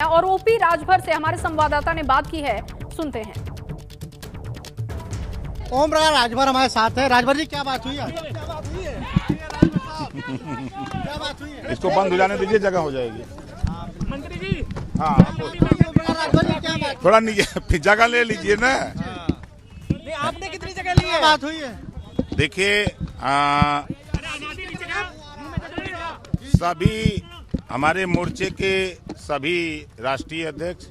और ओपी राजभर से हमारे संवाददाता ने बात की है, सुनते हैं। ओम प्रकाश राजभर हमारे साथ है। राजभर जी, क्या बात हुई है? क्या बात हुई है? इसको बंद हो जाने दीजिए, जगह हो जाएगी। मंत्री जी, हाँ, राजभर जी, क्या बात? थोड़ा नीचे जगह ले लीजिए ना। नहीं, आपने कितनी जगह ली है? बात हुई है? देखिए, सभी हमारे मोर्चे के सभी राष्ट्रीय अध्यक्ष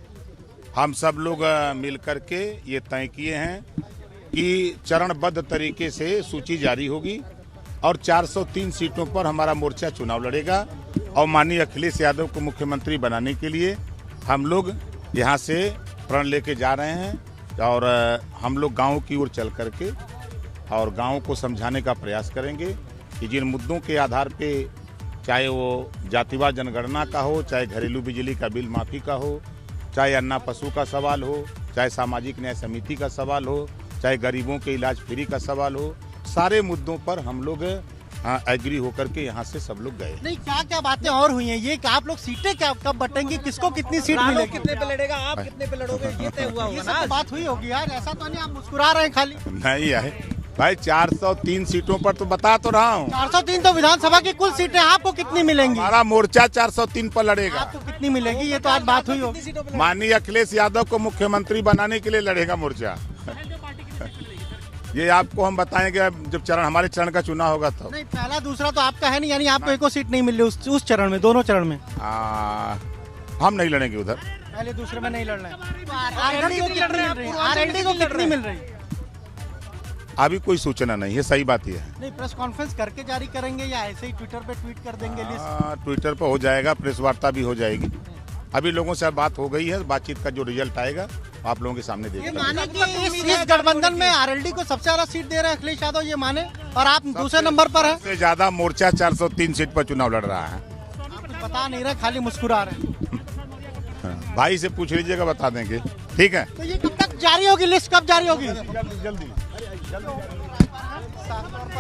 हम सब लोग मिलकर के ये तय किए हैं कि चरणबद्ध तरीके से सूची जारी होगी और 403 सीटों पर हमारा मोर्चा चुनाव लड़ेगा और माननीय अखिलेश यादव को मुख्यमंत्री बनाने के लिए हम लोग यहाँ से प्रण लेके जा रहे हैं और हम लोग गाँव की ओर चल करके और गाँव को समझाने का प्रयास करेंगे कि जिन मुद्दों के आधार पे, चाहे वो जातिवार जनगणना का हो, चाहे घरेलू बिजली का बिल माफी का हो, चाहे अन्ना पशु का सवाल हो, चाहे सामाजिक न्याय समिति का सवाल हो, चाहे गरीबों के इलाज फ्री का सवाल हो, सारे मुद्दों पर हम लोग एग्री होकर के यहाँ से सब लोग गए। नहीं, क्या क्या बातें और हुई हैं? ये कि आप लोग सीटें क्या कब बटेंगी, किसको कितनी सीट मिलेगी? कितने पे लड़ेगा, आप कितने पे लड़ोगे, ये तय हुआ होगा ये ना। सब तो बात हुई होगी यार, ऐसा तो नहीं आप मुस्कुरा रहे हैं खाली। नहीं है भाई, 403 सीटों पर तो बता तो रहा हूँ। 403 तो विधानसभा की कुल सीटें, आपको कितनी मिलेंगी? हमारा मोर्चा 403 पर लड़ेगा। आपको कितनी मिलेगी, ये तो आज बात हुई होगी। माननीय अखिलेश यादव को मुख्यमंत्री बनाने के लिए लड़ेगा मोर्चा। ये आपको हम बताएंगे जब हमारे चरण का चुनाव होगा तब। नहीं, पहला दूसरा तो आपका है नहीं, यानी आपको एको सीट नहीं मिल रही उस चरण में, दोनों चरण में। हम नहीं लड़ेंगे उधर। पहले दूसरे में नहीं लड़ना है। आरएलडी को कितनी मिल रही? अभी कोई सूचना नहीं है, सही बात ये है। नहीं, प्रेस कॉन्फ्रेंस करके जारी करेंगे या ऐसे ही ट्विटर पे ट्वीट कर देंगे लिस्ट? ट्विटर पर हो जाएगा, प्रेस वार्ता भी हो जाएगी। अभी लोगों से बात हो गई है, बातचीत का जो रिजल्ट आएगा आप लोगों के सामने ये देखिए। माने कि इस गठबंधन में आरएलडी को सबसे ज्यादा सीट दे रहे हैं अखिलेश यादव, ये माने, और आप दूसरे नंबर पर हैं। सबसे ज्यादा मोर्चा 403 सीट पर चुनाव लड़ रहा है। आप कुछ बता नहीं रहे, खाली मुस्कुरा रहे हैं। भाई से पूछ लीजिएगा, बता देंगे। ठीक है, तो ये कब तक जारी होगी, लिस्ट कब जारी होगी? जल्दी।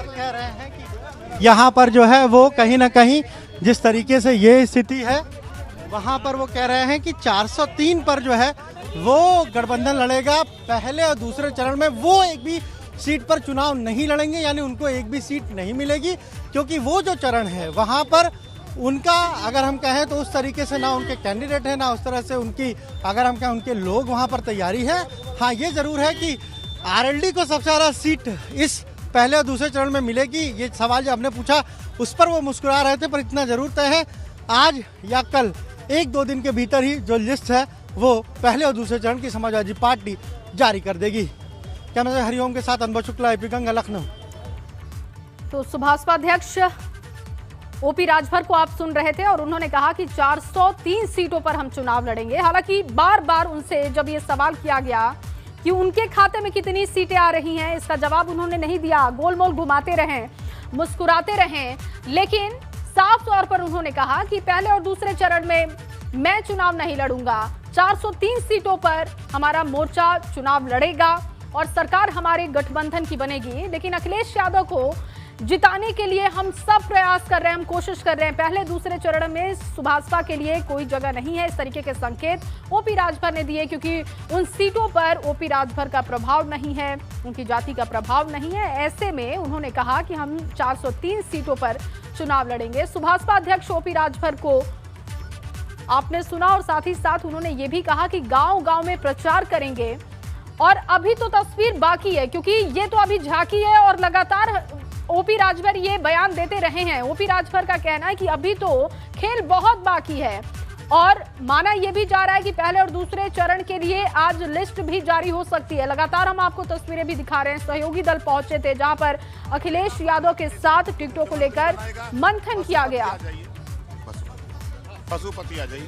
कह रहे हैं कि यहाँ पर जो है वो कहीं ना कहीं जिस तरीके से ये स्थिति है, वहाँ पर वो कह रहे हैं कि 403 पर जो है वो गठबंधन लड़ेगा। पहले और दूसरे चरण में वो एक भी सीट पर चुनाव नहीं लड़ेंगे, यानी उनको एक भी सीट नहीं मिलेगी, क्योंकि वो जो चरण है वहाँ पर उनका, अगर हम कहें तो उस तरीके से ना उनके कैंडिडेट है, ना उस तरह से उनकी, अगर हम कहें उनके लोग वहाँ पर तैयारी है। हाँ, ये जरूर है कि आरएलडी को सबसे ज्यादा सीट इस पहले और दूसरे चरण में मिलेगी। ये सवाल जो हमने पूछा उस पर वो मुस्कुरा रहे थे, पर इतना जरूर तय है आज या कल 1-2 दिन के भीतर ही जो लिस्ट है वो पहले और दूसरे चरण की समाजवादी पार्टी जारी कर देगी। कैमरा हरिओम के साथ अनुभव शुक्ला, एपी गंगा, लखनऊ। तो सुभाषपा अध्यक्ष ओपी राजभर को आप सुन रहे थे और उन्होंने कहा कि 403 सीटों पर हम चुनाव लड़ेंगे। हालांकि बार बार उनसे जब ये सवाल किया गया कि उनके खाते में कितनी सीटें आ रही हैं, इसका जवाब उन्होंने नहीं दिया। गोलमोल घुमाते रहे, मुस्कुराते रहे, लेकिन साफ तौर पर उन्होंने कहा कि पहले और दूसरे चरण में मैं चुनाव नहीं लड़ूंगा। 403 सीटों पर हमारा मोर्चा चुनाव लड़ेगा और सरकार हमारे गठबंधन की बनेगी। लेकिन अखिलेश यादव को जिताने के लिए हम सब प्रयास कर रहे हैं, हम कोशिश कर रहे हैं। पहले दूसरे चरण में सुभाषपा के लिए कोई जगह नहीं है, इस तरीके के संकेत ओपी राजभर ने दिए, क्योंकि उन सीटों पर ओपी राजभर का प्रभाव नहीं है, उनकी जाति का प्रभाव नहीं है। ऐसे में उन्होंने कहा कि हम 403 सीटों पर चुनाव लड़ेंगे। सुभाषपा अध्यक्ष ओपी राजभर को आपने सुना और साथ ही साथ उन्होंने ये भी कहा कि गांव-गांव में प्रचार करेंगे। और अभी तो तस्वीर बाकी है, क्योंकि ये तो अभी झांकी है और लगातार ओपी राजभर ये बयान देते रहे हैं। ओपी राजभर का कहना है कि अभी तो खेल बहुत बाकी है और माना यह भी जा रहा है कि पहले और दूसरे चरण के लिए आज लिस्ट भी जारी हो सकती है। लगातार हम आपको तस्वीरें भी दिखा रहे हैं, सहयोगी दल पहुंचे थे जहां पर अखिलेश यादव के साथ टिकटों को लेकर मंथन किया गया। पशुपति आ जाइए।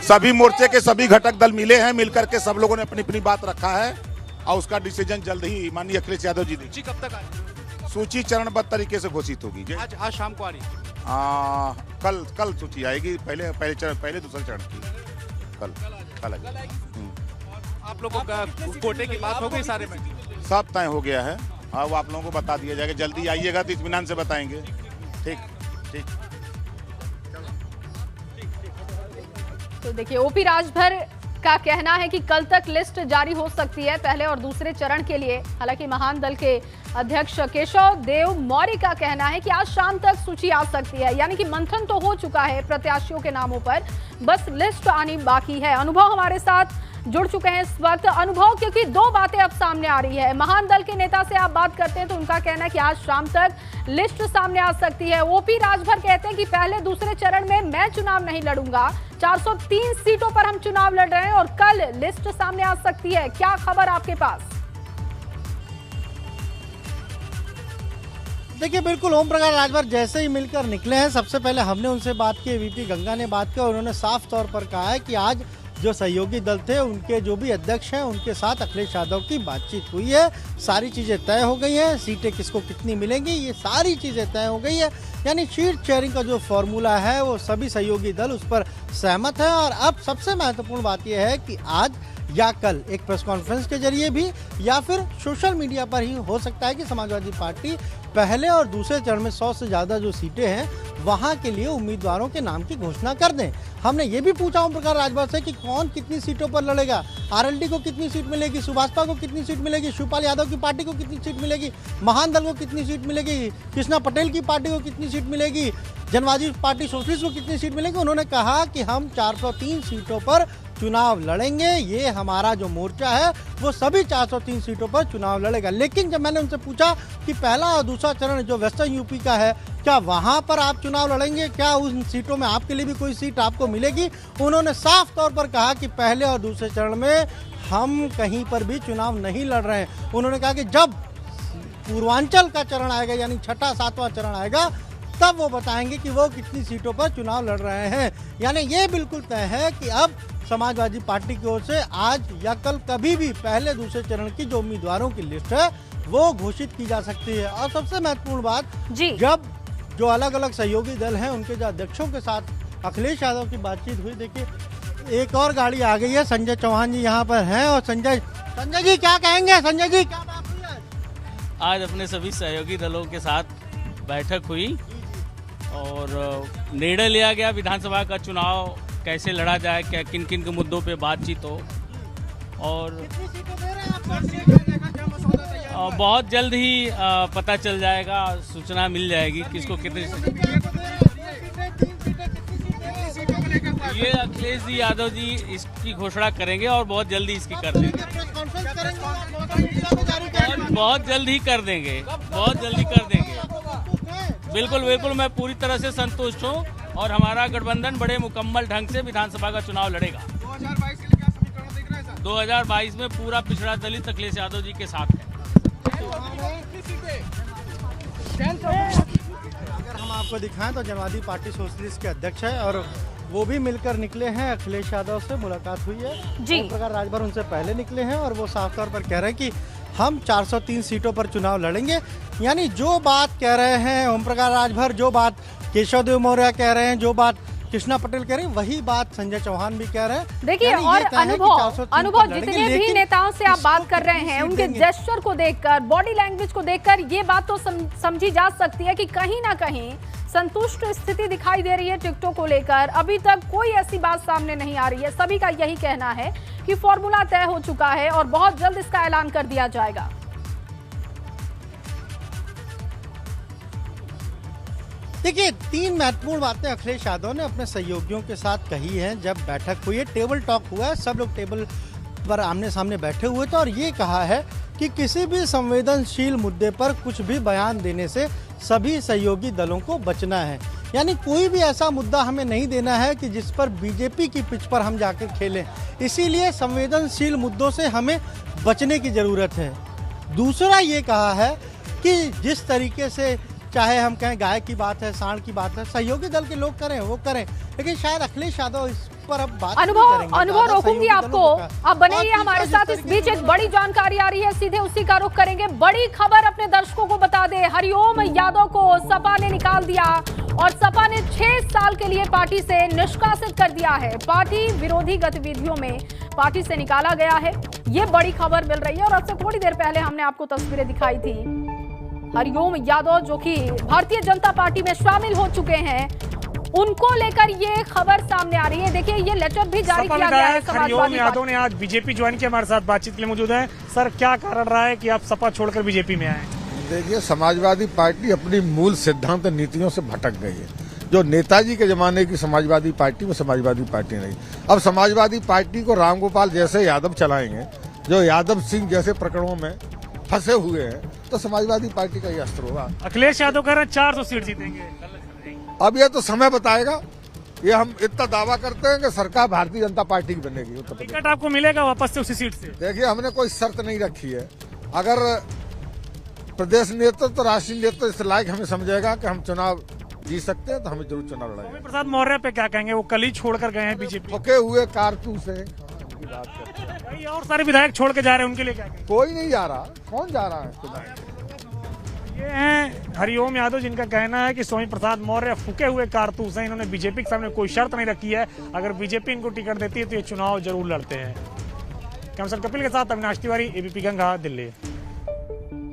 सभी मोर्चे के सभी घटक दल मिले हैं, मिलकर के सब लोगों ने अपनी अपनी बात रखा है और उसका डिसीजन जल्द ही माननीय अखिलेश यादव जी देंगे। कब तक आएगी सूची चरणबद्ध तरीके से घोषित होगी। आज शाम को आ रही है। कल सूची आएगी, पहले दूसरे चरण की कल आएगी। आप लोगों का कोटे की बात हो गई सारे में? सब तय हो गया है। हाँ, वो आप लोगों को बता दिया जाएगा। जल्दी आइएगा तो इत्मीनान से बताएंगे। ठीक ठीक। तो देखिए, ओपी राजभर का कहना है कि कल तक लिस्ट जारी हो सकती है पहले और दूसरे चरण के लिए। हालांकि महान दल के अध्यक्ष केशव देव मौर्य का कहना है कि आज शाम तक सूची आ सकती है, यानी कि मंथन तो हो चुका है प्रत्याशियों के नामों पर, बस लिस्ट आनी बाकी है। अनुभव हमारे साथ जुड़ चुके हैं इस वक्त। अनुभव, क्योंकि दो बातें अब सामने आ रही है, महान दल के नेता से आप बात करते हैं तो उनका कहना है कि आज शाम तक लिस्ट सामने आ सकती है। ओपी राजभर कहते हैं कि पहले दूसरे चरण में मैं चुनाव नहीं लड़ूंगा, 403 सीटों पर हम चुनाव लड़ रहे हैं और कल लिस्ट सामने आ सकती है। क्या खबर आपके पास? देखिए, बिल्कुल ओम प्रकाश राजभर जैसे ही मिलकर निकले हैं, सबसे पहले हमने उनसे बात की, वीपी गंगा ने बात की और उन्होंने साफ तौर पर कहा है कि आज जो सहयोगी दल थे उनके जो भी अध्यक्ष हैं उनके साथ अखिलेश यादव की बातचीत हुई है, सारी चीज़ें तय हो गई हैं, सीटें किसको कितनी मिलेंगी ये सारी चीज़ें तय हो गई है। यानी सीट शेयरिंग का जो फॉर्मूला है वो सभी सहयोगी दल उस पर सहमत है। और अब सबसे महत्वपूर्ण बात यह है कि आज या कल एक प्रेस कॉन्फ्रेंस के जरिए भी या फिर सोशल मीडिया पर ही हो सकता है कि समाजवादी पार्टी पहले और दूसरे चरण में 100 से ज़्यादा जो सीटें हैं वहां के लिए उम्मीदवारों के नाम की घोषणा कर दें। हमने ये भी पूछा ओम प्रकाश राजभर से कि कौन कितनी सीटों पर लड़ेगा, आरएलडी को कितनी सीट मिलेगी, सुभाषपा को कितनी सीट मिलेगी, शिवपाल यादव की पार्टी को कितनी सीट मिलेगी, महान दल को कितनी सीट मिलेगी, कृष्णा पटेल की पार्टी को कितनी सीट मिलेगी, जनवादी पार्टी सोशलिस्ट को कितनी सीट मिलेगी। उन्होंने कहा कि हम 403 सीटों पर चुनाव लड़ेंगे, ये हमारा जो मोर्चा है वो सभी 403 सीटों पर चुनाव लड़ेगा। लेकिन जब मैंने उनसे पूछा कि पहला और दूसरा चरण जो वेस्टर्न यूपी का है, क्या वहां पर आप चुनाव लड़ेंगे, क्या उन सीटों में आपके लिए भी कोई सीट आपको मिलेगी, उन्होंने साफ तौर पर कहा कि पहले और दूसरे चरण में हम कहीं पर भी चुनाव नहीं लड़ रहे हैं। उन्होंने कहा कि जब पूर्वांचल का चरण आएगा यानी छठा सातवां चरण आएगा तब वो बताएंगे कि वो कितनी सीटों पर चुनाव लड़ रहे हैं। यानी ये बिल्कुल तय है कि अब समाजवादी पार्टी की ओर से आज या कल कभी भी पहले दूसरे चरण की जो उम्मीदवारों की लिस्ट है वो घोषित की जा सकती है। और सबसे महत्वपूर्ण बात जी, जब जो अलग अलग सहयोगी दल हैं उनके जो अध्यक्षों के साथ अखिलेश यादव की बातचीत हुई, देखिए एक और गाड़ी आ गई है, संजय चौहान जी यहाँ पर हैं। और संजय जी क्या कहेंगे? संजय जी क्या बात हुई आज अपने सभी सहयोगी दलों के साथ बैठक हुई और निर्णय लिया गया विधानसभा का चुनाव कैसे लड़ा जाए, क्या किन किन के मुद्दों पे बातचीत हो और बहुत जल्द ही पता चल जाएगा, सूचना मिल जाएगी किसको कितनी। ये अखिलेश जी यादव जी इसकी घोषणा करेंगे और बहुत जल्दी इसकी कर देंगे, बहुत जल्द ही कर देंगे, बहुत जल्दी कर देंगे। बिल्कुल बिल्कुल, मैं पूरी तरह से संतुष्ट हूँ और हमारा गठबंधन बड़े मुकम्मल ढंग से विधानसभा का चुनाव लड़ेगा। 2022 में पूरा पिछड़ा दलित अखिलेश यादव जी के साथ है। अगर हम आपको दिखाएं तो जनवादी पार्टी सोशलिस्ट के अध्यक्ष है और वो भी मिलकर निकले हैं, अखिलेश यादव से मुलाकात हुई है जी। ओम प्रकाश राजभर उनसे पहले निकले हैं और वो साफ तौर पर कह रहे हैं कि हम 403 सीटों पर चुनाव लड़ेंगे। यानी जो बात कह रहे हैं ओम प्रकाश राजभर, जो बात केशव देव मौर्य कह रहे हैं, जो बात कृष्णा पटेल कह रहे हैं, वही बात संजय चौहान भी कह रहे हैं। देखिए, और अनुभव जितने भी नेताओं से आप बात कर रहे हैं उनके जेस्चर को देखकर, बॉडी लैंग्वेज को देखकर ये बात तो समझी जा सकती है कि कहीं ना कहीं संतुष्ट स्थिति दिखाई दे रही है टिकटों को लेकर। अभी तक कोई ऐसी बात सामने नहीं आ रही है, सभी का यही कहना है कि फॉर्मूला तय हो चुका है और बहुत जल्द इसका ऐलान कर दिया जाएगा। देखिए, 3 महत्वपूर्ण बातें अखिलेश यादव ने अपने सहयोगियों के साथ कही हैं जब बैठक हुई है, टेबल टॉक हुआ है, सब लोग टेबल पर आमने सामने बैठे हुए थे और ये कहा है कि किसी भी संवेदनशील मुद्दे पर कुछ भी बयान देने से सभी सहयोगी दलों को बचना है। यानी कोई भी ऐसा मुद्दा हमें नहीं देना है कि जिस पर बीजेपी की पिच पर हम जाकर खेलें, इसीलिए संवेदनशील मुद्दों से हमें बचने की जरूरत है। दूसरा ये कहा है कि जिस तरीके से चाहे हम कहें गाय की बात है, सांड की बात है, सहयोगी दल के लोग करें वो करें, लेकिन शायद अखिलेश यादव इस पर अब बात अनुभव रोकूंगी आपको, आप बनेंगे हमारे साथ। इस बीच एक बड़ी जानकारी आ रही है, सीधे उसी का रुख करेंगे। बड़ी खबर अपने दर्शकों को बता दे, हरिओम यादव को सपा ने निकाल दिया और सपा ने 6 साल के लिए पार्टी से निष्कासित कर दिया है। पार्टी विरोधी गतिविधियों में पार्टी से निकाला गया है, ये बड़ी खबर मिल रही है। और अब से थोड़ी देर पहले हमने आपको तस्वीरें दिखाई थी, हरिओम यादव जो कि भारतीय जनता पार्टी में शामिल हो चुके हैं, उनको लेकर ये खबर सामने आ रही है। देखिए ये लेटर भी जारी किया गया है हरिओम यादव ने आज बीजेपी ज्वाइन किया, हमारे साथ बातचीत के लिए मौजूद है। सर, क्या कारण रहा है कि आप सपा छोड़कर बीजेपी में आए? देखिए, समाजवादी पार्टी अपनी मूल सिद्धांत नीतियों से भटक गई है। जो नेताजी के जमाने की समाजवादी पार्टी, वो समाजवादी पार्टी नहीं। अब समाजवादी पार्टी को रामगोपाल जैसे यादव चलाएंगे, जो यादव सिंह जैसे प्रकरणों में फंसे हुए हैं, तो समाजवादी पार्टी का ये अस्त्र होगा। अखिलेश यादव कह रहे हैं 400 सीट जीतेंगे। अब ये तो समय बताएगा। ये हम इतना दावा करते हैं कि सरकार भारतीय जनता पार्टी की बनेगी उत्तर प्रदेश। टिकट आपको मिलेगा वापस से उसी सीट से? देखिए, हमने कोई शर्त नहीं रखी है। अगर प्रदेश नेतृत्व तो राष्ट्रीय नेतृत्व इस लायक हमें समझेगा कि हम चुनाव जीत सकते हैं, तो हमें जरूर चुनाव लड़ाएंगे। स्वामी प्रसाद मौर्य पे क्या कहेंगे? वो कल ही छोड़कर गए हैं बीजेपी। ठुके हुए कारतूस है। कई और सारे विधायक छोड़ के जा रहे हैं, उनके लिए क्या कहेंगे? कोई नहीं जा रहा। कौन जा रहा है? ये हैं हरिओम यादव, जिनका कहना है कि स्वामी प्रसाद मौर्य फूके हुए कारतूस हैं। इन्होंने बीजेपी के सामने कोई शर्त नहीं रखी है। अगर बीजेपी इनको टिकट देती है तो ये चुनाव जरूर लड़ते हैं। कैमरामैन कपिल के साथ अविनाश तिवारी, एबीपी गंगा, दिल्ली।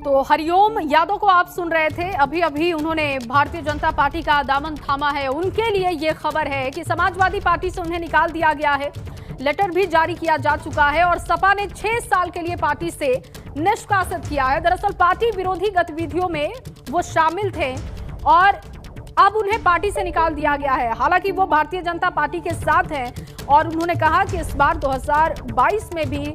तो हरिओम यादव को आप सुन रहे थे। अभी अभी उन्होंने भारतीय जनता पार्टी का दामन थामा है। उनके लिए ये खबर है कि समाजवादी पार्टी से उन्हें निकाल दिया गया है। लेटर भी जारी किया जा चुका है और सपा ने 6 साल के लिए पार्टी से निष्कासित किया है। दरअसल पार्टी विरोधी गतिविधियों में वो शामिल थे और अब उन्हें पार्टी से निकाल दिया गया है। हालांकि वो भारतीय जनता पार्टी के साथ हैं और उन्होंने कहा कि इस बार 2022 में भी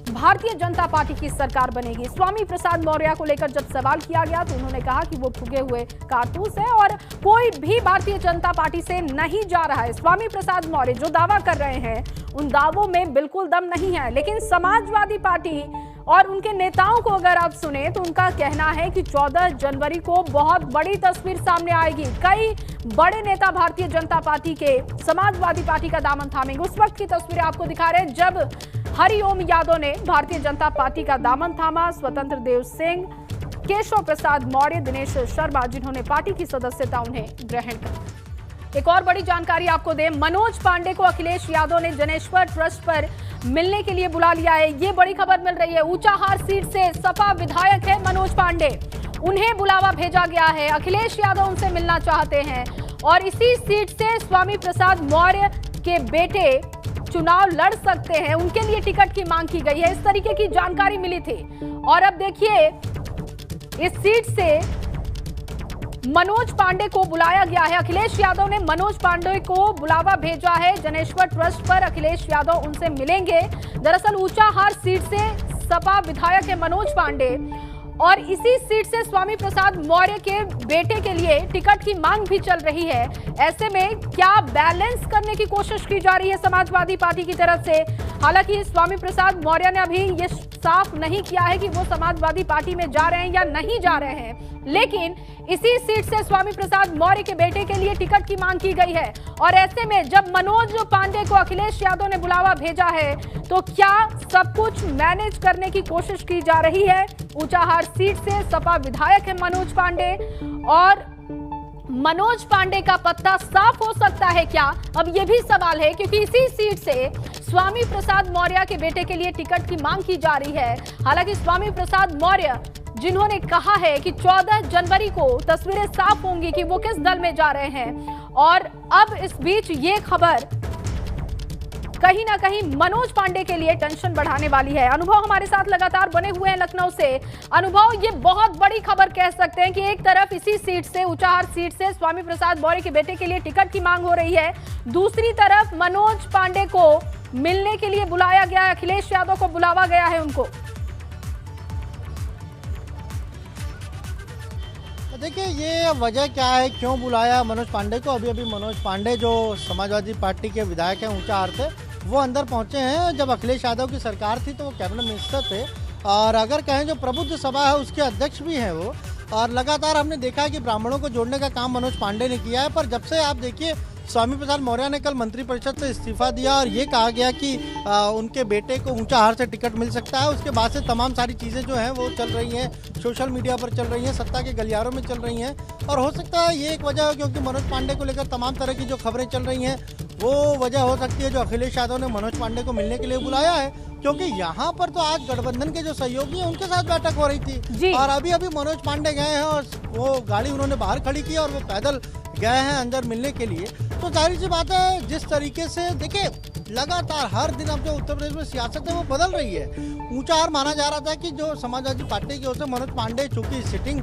भारतीय जनता पार्टी की सरकार बनेगी। स्वामी प्रसाद मौर्य को लेकर जब सवाल किया गया तो उन्होंने कहा कि वो फूके हुए कारतूस है और कोई भी भारतीय जनता पार्टी से नहीं जा रहा है। स्वामी प्रसाद मौर्य जो दावा कर रहे हैं उन दावों में बिल्कुल दम नहीं है। लेकिन समाजवादी पार्टी और उनके नेताओं को अगर आप सुने तो उनका कहना है कि 14 जनवरी को बहुत बड़ी तस्वीर सामने आएगी। कई बड़े नेता भारतीय जनता पार्टी के समाजवादी पार्टी का दामन थामेंगे। उस वक्त की तस्वीरें आपको दिखा रहे हैं जब हरिओम यादव ने भारतीय जनता पार्टी का दामन थामा। स्वतंत्र देव सिंह, केशव प्रसाद मौर्य, दिनेश शर्मा, जिन्होंने पार्टी की सदस्यता उन्हें ग्रहण कर। एक और बड़ी जानकारी आपको दें, मनोज पांडे को अखिलेश यादव ने जनेश्वर ट्रस्ट पर मिलने के लिए बुला लिया है। ये बड़ी खबर मिल रही है। ऊंचाहार सीट से सपा विधायक है मनोज पांडे, उन्हें बुलावा भेजा गया है। अखिलेश यादव उनसे मिलना चाहते हैं और इसी सीट से स्वामी प्रसाद मौर्य के बेटे चुनाव लड़ सकते हैं। उनके लिए टिकट की मांग की गई है। इस तरीके की जानकारी मिली थी और अब देखिए इस सीट से मनोज पांडे को बुलाया गया है। अखिलेश यादव ने मनोज पांडे को बुलावा भेजा है जनेश्वर ट्रस्ट पर। अखिलेश यादव उनसे मिलेंगे। दरअसल ऊंचाहार सीट से सपा विधायक है मनोज पांडे और इसी सीट से स्वामी प्रसाद मौर्य के बेटे के लिए टिकट की मांग भी चल रही है। ऐसे में क्या बैलेंस करने की कोशिश की जा रही है समाजवादी पार्टी की तरफ से? हालांकि स्वामी प्रसाद मौर्य ने अभी ये साफ नहीं किया है कि वो समाजवादी पार्टी में जा रहे हैं या नहीं जा रहे हैं, लेकिन इसी सीट से स्वामी प्रसाद मौर्य के बेटे के लिए टिकट की मांग की गई है। और ऐसे में जब मनोज पांडे को अखिलेश यादव ने बुलावा भेजा है तो क्या सब कुछ मैनेज करने की कोशिश की जा रही है? ऊंचाहार सीट से सपा विधायक है मनोज पांडे और मनोज पांडे का पत्ता साफ हो सकता है क्या? अब यह भी सवाल है क्योंकि इसी सीट से स्वामी प्रसाद मौर्य के बेटे के लिए टिकट की मांग की जा रही है। हालांकि स्वामी प्रसाद मौर्य जिन्होंने कहा है कि 14 जनवरी को तस्वीरें साफ होंगी कि वो किस दल में जा रहे हैं और अब इस बीच ये खबर कहीं ना कहीं मनोज पांडे के लिए टेंशन बढ़ाने वाली है। अनुभव हमारे साथ लगातार बने हुए हैं लखनऊ से। अनुभव, ये बहुत बड़ी खबर कह सकते हैं कि एक तरफ इसी सीट से ऊंचाहार सीट से स्वामी प्रसाद मौर्य के बेटे के लिए टिकट की मांग हो रही है, दूसरी तरफ मनोज पांडे को मिलने के लिए बुलाया गया है, अखिलेश यादव को बुलावा गया है उनको। देखिए ये वजह क्या है, क्यों बुलाया मनोज पांडे को? अभी अभी मनोज पांडे जो समाजवादी पार्टी के विधायक हैं ऊंचाहार से, वो अंदर पहुंचे हैं। जब अखिलेश यादव की सरकार थी तो वो कैबिनेट मिनिस्टर थे और अगर कहें जो प्रबुद्ध सभा है उसके अध्यक्ष भी हैं वो। और लगातार हमने देखा है कि ब्राह्मणों को जोड़ने का काम मनोज पांडे ने किया है। पर जब से आप देखिए स्वामी प्रसाद मौर्य ने कल मंत्रिपरिषद से इस्तीफा दिया और ये कहा गया कि उनके बेटे को ऊंचाहार से टिकट मिल सकता है, उसके बाद से तमाम सारी चीज़ें जो हैं वो चल रही हैं, सोशल मीडिया पर चल रही हैं, सत्ता के गलियारों में चल रही हैं। और हो सकता है ये एक वजह हो क्योंकि मनोज पांडे को लेकर तमाम तरह की जो खबरें चल रही हैं वो वजह हो सकती है जो अखिलेश यादव ने मनोज पांडे को मिलने के लिए बुलाया है। क्योंकि यहाँ पर तो आज गठबंधन के जो सहयोगी हैं उनके साथ बैठक हो रही थी और अभी अभी मनोज पांडे गए हैं और वो गाड़ी उन्होंने बाहर खड़ी की और वो पैदल गए हैं अंदर मिलने के लिए। तो जाहिर सी बात है जिस तरीके से देखिए लगातार हर दिन अब जो उत्तर प्रदेश में सियासत है वो बदल रही है। ऊंचा हार माना जा रहा था कि जो समाजवादी पार्टी की ओर से मनोज पांडे चूंकि सिटिंग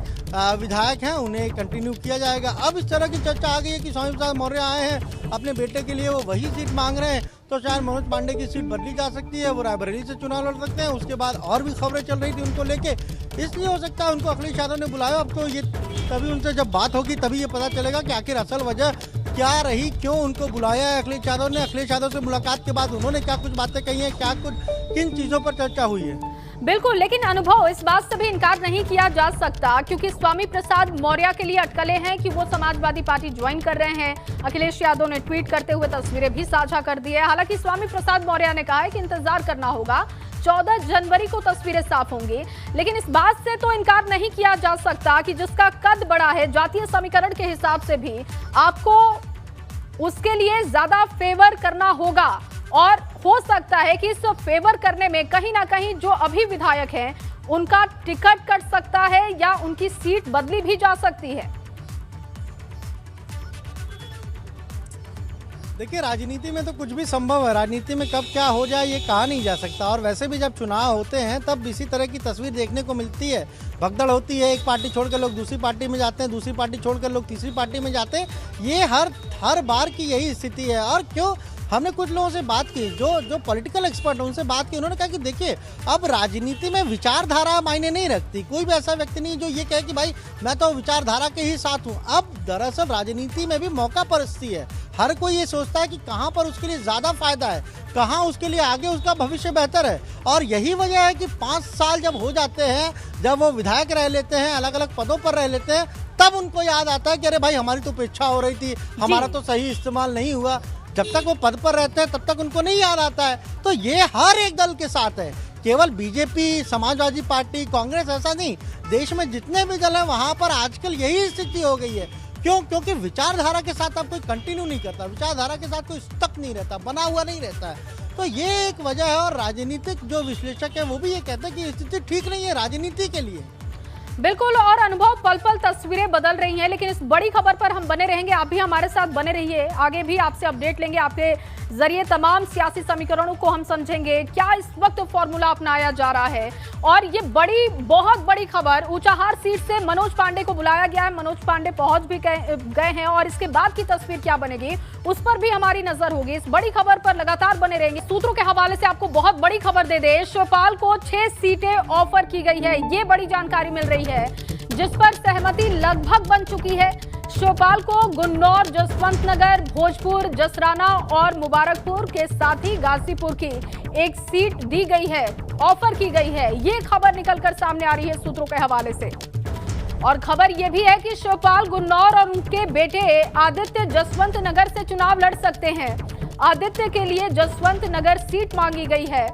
विधायक हैं उन्हें कंटिन्यू किया जाएगा। अब इस तरह की चर्चा आ गई है कि स्वामी प्रसाद मौर्य आए हैं अपने बेटे के लिए, वो वही सीट मांग रहे हैं, तो शायद मनोज पांडे की सीट बदली जा सकती है, वो रायबरेली से चुनाव लड़ सकते हैं। उसके बाद और भी खबरें चल रही थी उनको लेके, इसलिए हो सकता है उनको अखिलेश यादव ने बुलाया। अब तो ये तभी उनसे जब बात होगी तभी ये पता चलेगा कि आखिर असल वजह क्या रही, क्यों उनको बुलाया है अखिलेश यादव ने। अखिलेश यादव से मुलाकात के बाद उन्होंने क्या कुछ बातें कही हैं, क्या कुछ किन चीजों पर चर्चा हुई है। बिल्कुल, लेकिन अनुभव इस बात से भी इनकार नहीं किया जा सकता क्योंकि स्वामी प्रसाद मौर्य के लिए अटकलें हैं कि वो समाजवादी पार्टी ज्वाइन कर रहे हैं। अखिलेश यादव ने ट्वीट करते हुए तस्वीरें भी साझा कर दी है। हालांकि स्वामी प्रसाद मौर्य ने कहा है कि इंतजार करना होगा, 14 जनवरी को तस्वीरें साफ होंगी। लेकिन इस बात से तो इनकार नहीं किया जा सकता कि जिसका कद बड़ा है जातीय समीकरण के हिसाब से भी आपको उसके लिए ज्यादा फेवर करना होगा, और हो सकता है कि इस फेवर करने में कहीं ना कहीं जो अभी विधायक हैं उनका टिकट कट सकता है या उनकी सीट बदली भी जा सकती है। देखिए राजनीति में तो कुछ भी संभव है, राजनीति में कब क्या हो जाए ये कहा नहीं जा सकता। और वैसे भी जब चुनाव होते हैं तब इसी तरह की तस्वीर देखने को मिलती है, भगदड़ होती है, एक पार्टी छोड़कर लोग दूसरी पार्टी में जाते हैं, दूसरी पार्टी छोड़कर लोग तीसरी पार्टी में जाते हैं। ये हर बार की यही स्थिति है। और क्यों, हमने कुछ लोगों से बात की जो पॉलिटिकल एक्सपर्ट हैं उनसे बात की, उन्होंने कहा कि देखिए अब राजनीति में विचारधारा मायने नहीं रखती। कोई भी ऐसा व्यक्ति नहीं जो ये कहे कि भाई मैं तो विचारधारा के ही साथ हूँ। अब दरअसल राजनीति में भी मौका परस्ती है, हर कोई ये सोचता है कि कहाँ पर उसके लिए ज्यादा फायदा है, कहाँ उसके लिए आगे उसका भविष्य बेहतर है। और यही वजह है कि 5 साल जब हो जाते हैं, जब वो विधायक रह लेते हैं, अलग अलग पदों पर रह लेते हैं, तब उनको याद आता है कि अरे भाई हमारी तो उपेक्षा हो रही थी, हमारा तो सही इस्तेमाल नहीं हुआ। जब तक वो पद पर रहते हैं तब तक उनको नहीं याद आता है। तो ये हर एक दल के साथ है, केवल बीजेपी, समाजवादी पार्टी, कांग्रेस ऐसा नहीं, देश में जितने भी दल हैं वहां पर आजकल यही स्थिति हो गई है। क्यों? क्योंकि विचारधारा के साथ अब कोई कंटिन्यू नहीं करता, विचारधारा के साथ कोई स्टक नहीं रहता, बना हुआ नहीं रहता है। तो ये एक वजह है। और राजनीतिक जो विश्लेषक है वो भी ये कहते हैं कि स्थिति ठीक नहीं है राजनीति के लिए। बिल्कुल, और अनुभव पल पल तस्वीरें बदल रही हैं, लेकिन इस बड़ी खबर पर हम बने रहेंगे। आप भी हमारे साथ बने रहिए, आगे भी आपसे अपडेट लेंगे, आपके जरिए तमाम सियासी समीकरणों को हम समझेंगे, क्या इस वक्त फॉर्मूला अपनाया जा रहा है। और ये बहुत बड़ी खबर, ऊंचाहार सीट से मनोज पांडे को बुलाया गया है, मनोज पांडे पहुंच भी गए हैं और इसके बाद की तस्वीर क्या बनेगी उस पर भी हमारी नजर होगी। इस बड़ी खबर पर लगातार बने रहेंगे। सूत्रों के हवाले से आपको बहुत बड़ी खबर दे दे, शिवपाल को 6 सीटें ऑफर की गई है, ये बड़ी जानकारी मिल रही है, जिस पर सहमति लगभग बन चुकी है। शिवपाल को गुन्नौर, जसवंत नगर, भोजपुर, जसराना और मुबारकपुर के साथ ही गाजीपुर की एक सीट दी गई है, ऑफर की गई है। ये खबर निकलकर सामने आ रही है सूत्रों के हवाले से। और खबर यह भी है कि शिवपाल गुन्नौर और उनके बेटे आदित्य जसवंत नगर से चुनाव लड़ सकते हैं। आदित्य के लिए जसवंत नगर सीट मांगी गई है।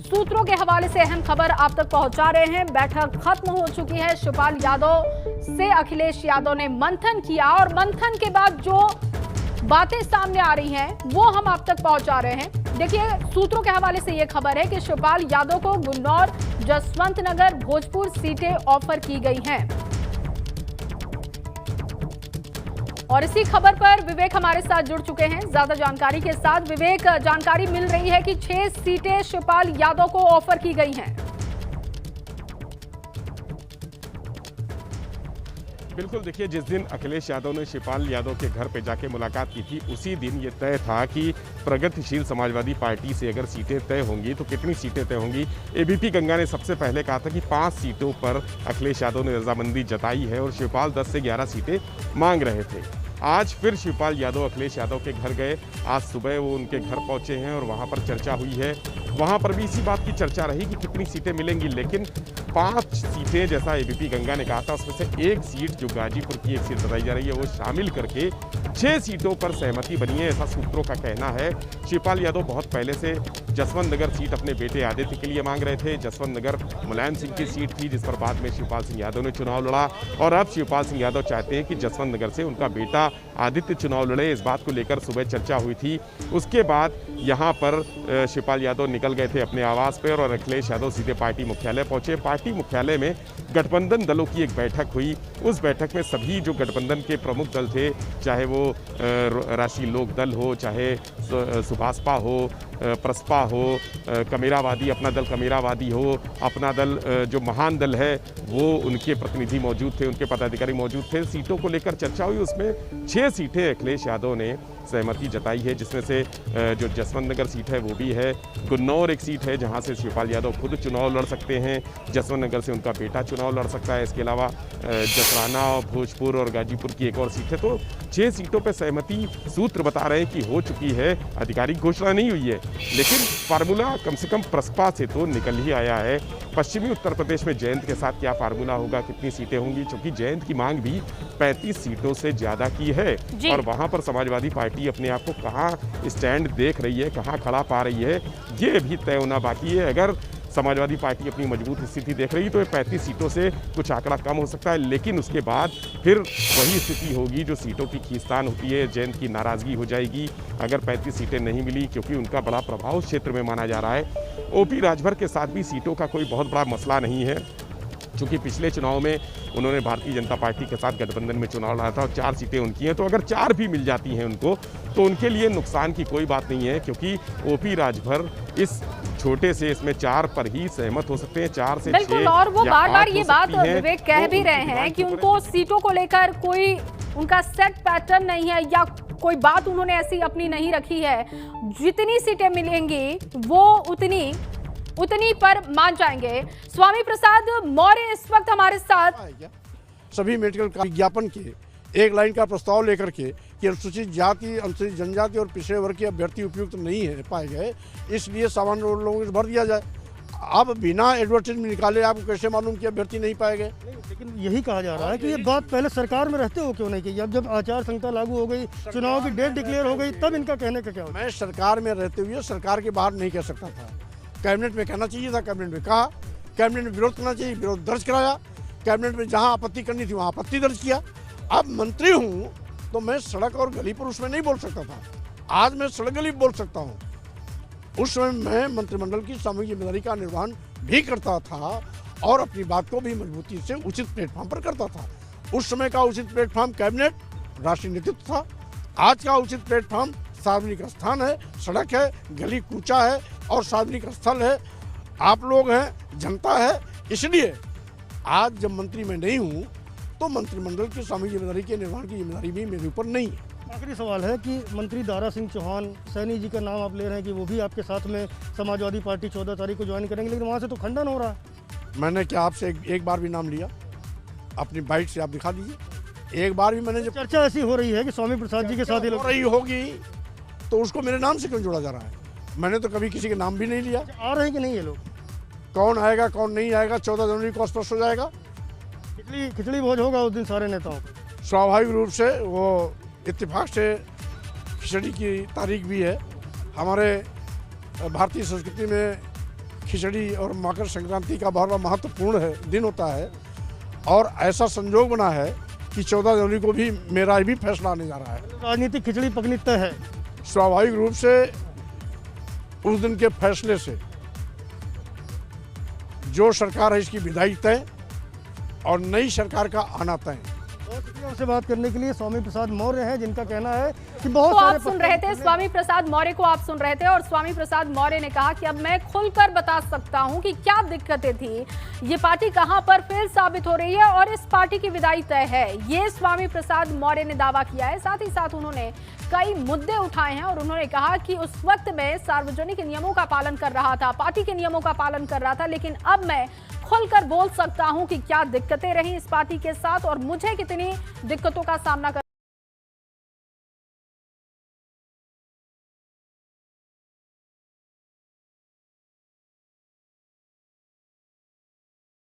सूत्रों के हवाले से अहम खबर आप तक पहुंचा रहे हैं। बैठक खत्म हो चुकी है, शिवपाल यादव से अखिलेश यादव ने मंथन किया और मंथन के बाद जो बातें सामने आ रही हैं वो हम आप तक पहुंचा रहे हैं। देखिए, सूत्रों के हवाले से यह खबर है कि शिवपाल यादव को गुन्नौर, जसवंत नगर, भोजपुर सीटें ऑफर की गई हैं। और इसी खबर पर विवेक हमारे साथ जुड़ चुके हैं ज्यादा जानकारी के साथ। विवेक, जानकारी मिल रही है कि 6 सीटें शिवपाल यादव को ऑफर की गई हैं। बिल्कुल, देखिए जिस दिन अखिलेश यादव ने शिवपाल यादव के घर पे जाके मुलाकात की थी उसी दिन ये तय था कि प्रगतिशील समाजवादी पार्टी से अगर सीटें तय होंगी तो कितनी सीटें तय होंगी। एबीपी गंगा ने सबसे पहले कहा था कि 5 सीटों पर अखिलेश यादव ने रजामंदी जताई है और शिवपाल 10 से 11 सीटें मांग रहे थे। आज फिर शिवपाल यादव अखिलेश यादव के घर गए, आज सुबह वो उनके घर पहुंचे हैं और वहां पर चर्चा हुई है। वहां पर भी इसी बात की चर्चा रही कि कितनी सीटें मिलेंगी, लेकिन 5 सीटें जैसा एबीपी गंगा ने कहा था उसमें से एक सीट जो गाजीपुर की एक सीट बताई जा रही है वो शामिल करके 6 सीटों पर सहमति बनी है, ऐसा सूत्रों का कहना है। शिवपाल यादव बहुत पहले से जसवंत नगर सीट अपने बेटे आदित्य के लिए मांग रहे थे। जसवंत नगर मुलायम सिंह की सीट थी जिस पर बाद में शिवपाल सिंह यादव ने चुनाव लड़ा और अब शिवपाल सिंह यादव चाहते हैं कि जसवंत नगर से उनका बेटा आदित्य चुनाव लड़े। इस बात को लेकर सुबह चर्चा हुई थी। उसके बाद यहाँ पर शिवपाल यादव निकल गए थे अपने आवास पर और अखिलेश यादव सीधे पार्टी मुख्यालय पहुंचे। पार्टी मुख्यालय में गठबंधन दलों की एक बैठक हुई। उस बैठक में सभी जो गठबंधन के प्रमुख दल थे, चाहे वो राष्ट्रीय लोक दल हो, चाहे सुभाषपा हो, प्रसपा हो, कमेरावादी, अपना दल कमेरावादी हो, अपना दल जो महान दल है वो उनके प्रतिनिधि मौजूद थे, उनके पदाधिकारी मौजूद थे। सीटों को लेकर चर्चा हुई। उसमें 6 सीटें अखिलेश यादव ने सहमति जताई है, जिसमें से जो जसवंत नगर सीट है वो भी है। गुन्नौर एक सीट है जहां से शिवपाल यादव खुद चुनाव लड़ सकते हैं। जसवंत नगर से उनका बेटा चुनाव लड़ सकता है। इसके अलावा जसराना, भोजपुर और गाजीपुर की एक और सीट है। तो 6 सीटों पर सहमति सूत्र बता रहे हैं कि हो चुकी है। आधिकारिक घोषणा नहीं हुई है, लेकिन फार्मूला कम से कम प्रसपा से तो निकल ही आया है। पश्चिमी उत्तर प्रदेश में जयंत के साथ क्या फार्मूला होगा, कितनी सीटें होंगी, क्योंकि जयंत की मांग भी 35 सीटों से ज्यादा की है और वहां पर समाजवादी पार्टी अपने आप को कहां स्टैंड देख रही है, कहां खड़ा पा रही है, ये भी तय होना बाकी है। अगर समाजवादी पार्टी अपनी मजबूत स्थिति देख रही है तो ये 35 सीटों से कुछ आंकड़ा कम हो सकता है, लेकिन उसके बाद फिर वही स्थिति होगी जो सीटों की खींचतान होती है। जयंत की नाराजगी हो जाएगी अगर 35 सीटें नहीं मिली, क्योंकि उनका बड़ा प्रभाव उस क्षेत्र में माना जा रहा है। ओपी राजभर के साथ भी सीटों का कोई बहुत बड़ा मसला नहीं है, क्योंकि पिछले चुनाव में उन्होंने भारतीय जनता पार्टी के साथ गठबंधन में चुनाव लड़ा था और 4 सीटें उनकी हैं। तो अगर 4 भी मिल जाती हैं उनको तो उनके लिए नुकसान की कोई बात नहीं है, क्योंकि ओपी राजभर इस छोटे से इसमें 4 पर ही सहमत हो सकते हैं। 4 से 6 बिल्कुल, और वो बार बार ये बात विवेक कह भी रहे हैं कि उनको सीटों को लेकर कोई उनका सेट पैटर्न नहीं है या कोई बात उन्होंने ऐसी अपनी नहीं रखी है। जितनी सीटें मिलेंगी वो उतनी पर मान जाएंगे। स्वामी प्रसाद मौर्य इस वक्त हमारे साथ। सभी मेडिकल विज्ञापन के एक लाइन का प्रस्ताव लेकर के कि अनुसूचित जाति, अनुसूचित जनजाति और पिछड़े वर्ग के अभ्यर्थी उपयुक्त नहीं है पाए गए, इसलिए सामान्य लोगों को भर दिया जाए। अब बिना एडवर्टाइजमेंट निकाले आपको कैसे मालूम कि अभ्यर्थी नहीं पाए गए? लेकिन यही कहा जा रहा है कि ये बात पहले सरकार में रहते हो क्यों नहीं की? अब जब आचार संहिता लागू हो गई, चुनाव की डेट डिक्लेयर हो गई, तब इनका कहने का क्या होगा? मैं सरकार में रहते हुए सरकार के बाहर नहीं कह सकता था। कैबिनेट में कहना चाहिए था, कैबिनेट में कहा। कैबिनेट में विरोध करना चाहिए, विरोध दर्ज कराया। कैबिनेट में जहां आपत्ति करनी थी वहां आपत्ति दर्ज किया। अब मंत्री हूं तो मैं सड़क और गली पर उसमें नहीं बोल सकता था। आज मैं सड़क गली बोल सकता हूं। उस समय मैं मंत्रिमंडल की सामूहिक जिम्मेदारी का निर्वहन भी करता था और अपनी बात को भी मजबूती से उचित प्लेटफॉर्म पर करता था। उस समय का उचित प्लेटफॉर्म कैबिनेट, राष्ट्रीय नेतृत्व था। आज का उचित प्लेटफॉर्म सार्वजनिक स्थान है, सड़क है, गली कूचा है और सार्वजनिक स्थल है। आप लोग हैं, जनता है। इसलिए आज जब मंत्री मैं नहीं हूँ तो मंत्रिमंडल की सामूहिक जिम्मेदारी के निर्वहन की जिम्मेदारी भी मेरे ऊपर नहीं है। आखिरी सवाल है कि मंत्री दारा सिंह चौहान, सैनी जी का नाम आप ले रहे हैं कि वो भी आपके साथ में समाजवादी पार्टी 14 तारीख को ज्वाइन करेंगे, लेकिन वहाँ से तो खंडन हो रहा है। मैंने क्या आपसे एक बार भी नाम लिया? अपनी बाइट से आप दिखा दीजिए। एक बार भी मैंने जब चर्चा ऐसी हो रही है कि स्वामी प्रसाद जी के साथ ही हो रही होगी तो उसको मेरे नाम से क्यों जोड़ा जा रहा है? मैंने तो कभी किसी के नाम भी नहीं लिया। आ रहे हैं कि नहीं ये लोग? कौन आएगा कौन नहीं आएगा 14 जनवरी को स्पष्ट हो जाएगा। खिचड़ी भोज होगा उस दिन सारे नेताओं को। स्वाभाविक रूप से वो इत्तेफाक से खिचड़ी की तारीख भी है। हमारे भारतीय संस्कृति में खिचड़ी और मकर संक्रांति का बहुत बड़ा महत्वपूर्ण दिन होता है और ऐसा संजोग बना है कि 14 जनवरी को भी मेरा भी फैसला आने जा रहा है। राजनीतिक खिचड़ी पकनी तय है। स्वाभाविक रूप से उस दिन के फैसले से जो सरकार है इसकी विदाई तय और नई सरकार का आना तय। से बात करने के लिए स्वामी प्रसाद मौर्य हैं, जिनका कहना है कि बहुत तो आप सुन रहे थे स्वामी प्रसाद मौर्य को, आप सुन रहे थे और स्वामी प्रसाद मौर्य ने कहा कि अब मैं खुलकर बता सकता हूं कि क्या दिक्कतें थी, ये पार्टी कहां पर फेल साबित हो रही है और इस पार्टी की विदाई तय है। ये स्वामी प्रसाद मौर्य ने दावा किया है। साथ ही साथ उन्होंने कई मुद्दे उठाए हैं और उन्होंने कहा कि उस वक्त मैं सार्वजनिक नियमों का पालन कर रहा था, पार्टी के नियमों का पालन कर रहा था, लेकिन अब मैं खुलकर बोल सकता हूं कि क्या दिक्कतें रही इस पार्टी के साथ और मुझे कितनी दिक्कतों का सामना कर